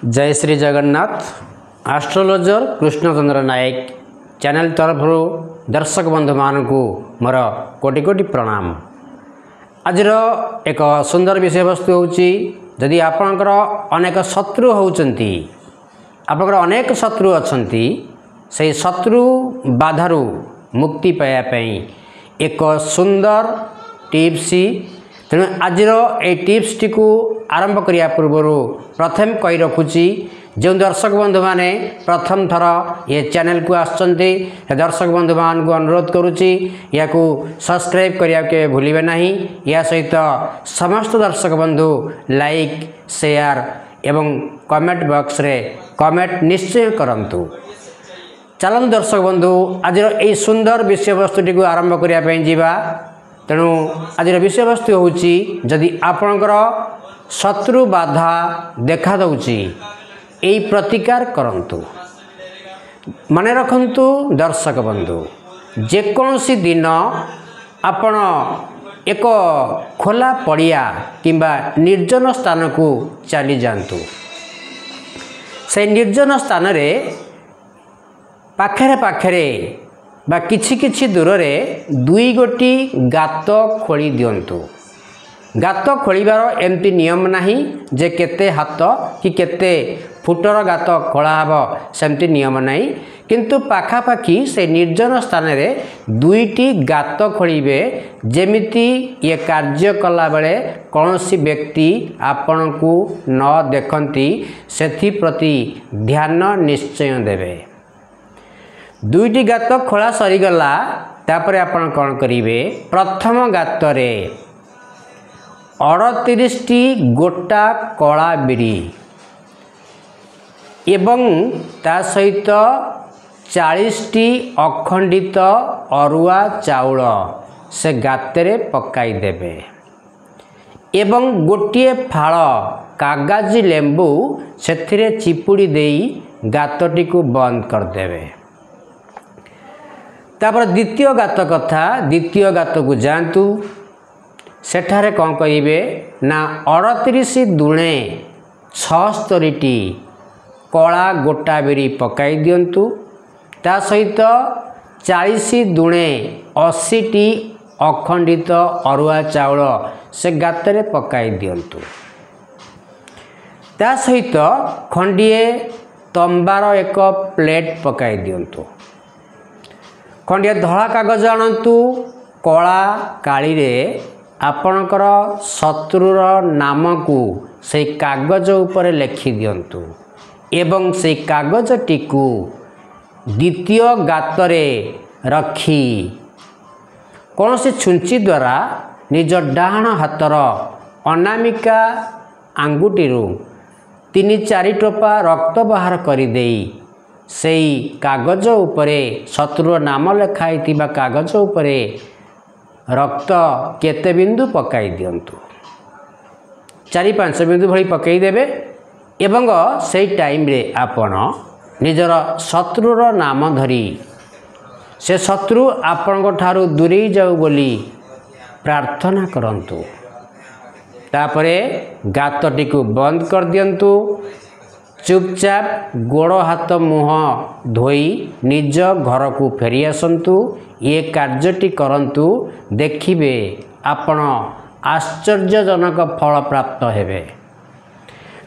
जय श्री जगन्नाथ। एस्ट्रोलॉजर कृष्णचंद्र नायक चैनल तरफ दर्शक बंधु मानक मोर कोटि कोटि प्रणाम। आज एक सुंदर विषय वस्तु होची जदि आपणकर अनेक शत्रु होउचंती आपणकर अनेक शत्रु अछंती से शत्रु बाधारू मुक्ति पाया पई एक सुंदर टिप्स तेणु आज ये टिप्स टी आरंभ करिया पूर्व प्रथम कही रखुची जो दर्शक बंधु माने प्रथम थर ये चैनल को आसचंती दर्शक बंधु मान को अनुरोध करुची या को सब्सक्राइब करिया के भूलिबे नहीं। या सहित समस्त दर्शक बंधु लाइक शेयर एवं कमेंट बॉक्स रे कमेंट निश्चय करंतु। चलन दर्शक बंधु आज ये सुंदर विषय वस्तु टी आरंभ करिया पई जीवा। तेणु आज विषय वस्तु होची जदि आपणकर शत्रु बाधा देखा दउची एई प्रतिकार करंतु। माने रखंतु दर्शक बंधु जेकोसी दिन आपण एक खोला पड़िया किंबा निर्जन स्थान को चली जांतु। से निर्जन स्थान रे पाखरे पाखरे बा किछि किछि दूर रे दुई गोटी गात खोली दियंतु। गात खोलिबार एमती नियम नाही जे केते हाथ कि केते फुटर गात खोला हबो सेमती नियम नाही, किंतु पाखापाखी से निर्जन स्थान रे दुईटी गात खोलिबे जेमिति ये कार्य कला बेले कौनसी व्यक्ति आपण को न देखंती सेथि प्रति ध्यान निश्चय देबे। दुईटी गात खोला सरीगला तापरे आपण कौन करिवे प्रथम गात रे 38 गोटा कला बिरी एवं ता सहित 40 अखंडित अरुआ चाउल से गातरे पकाई देबे एवं गोटे फाळ कागज लेंबू सेथिरे चिपुड़ी देई गातटी को बंद कर देबे। तापर द्वितीय गात कथा द्वितीय गात को जांतु सेठारे कौन कहिबे ना 38 दुणे 76 कला गोटा बेरी पकाई दियंतु ता सहित 40 दुणे 80 अखंडित अरुआ चाउल से गातरे पकाई दियंतु ता सहित खंडिए तंबार एक प्लेट पकाई दियंतु। खंडिए धला कागज आणंतु कला काली रे आपणकर शत्रुर नाम को से कागज ऊपर लिखि दियंतु एवं से कागज टीकू द्वितीय गातरे रखी कौन से छुंची द्वारा निज डाहाण हाथर अनामिका आंगुटी 3-4 टोपा रक्त बाहर करिदेई सेई कागज उपरे शत्रुर नाम लिखाई थिबा कागज उपरे रक्त केते बिंदु पकाई दियंतु 4-5 बिंदु भली पकाई देबे एवं से टाइम रे आपण निजर शत्रुर नाम धरी से शत्रु आपण ठारू दूरी जाऊ बोली प्रार्थना करंतु। तापरे गातटी को बंद कर दियंतु। चुपचाप गोड़ हाथ मुह धोई निज घर को फेरी आसंतु। ये कार्यटी करंतु देखिबे आपण आश्चर्यजनक फल प्राप्त हेबे।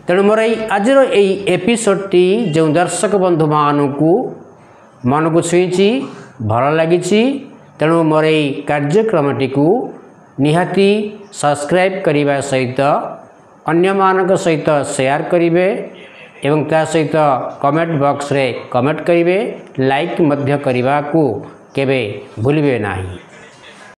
तेणु मोर आज एपिसोडटी जो दर्शक बंधु मानकू मन को छुईची भल लगी तेणु मोर कार्यक्रमटी को निहाती सब्सक्राइब करने सहित अन्य मानक सहित शेयर करिवे एवं त्या सहित कमेंट बॉक्स रे कमेंट करिवे लाइक मध्य करने को केबे भूलिबे नाही।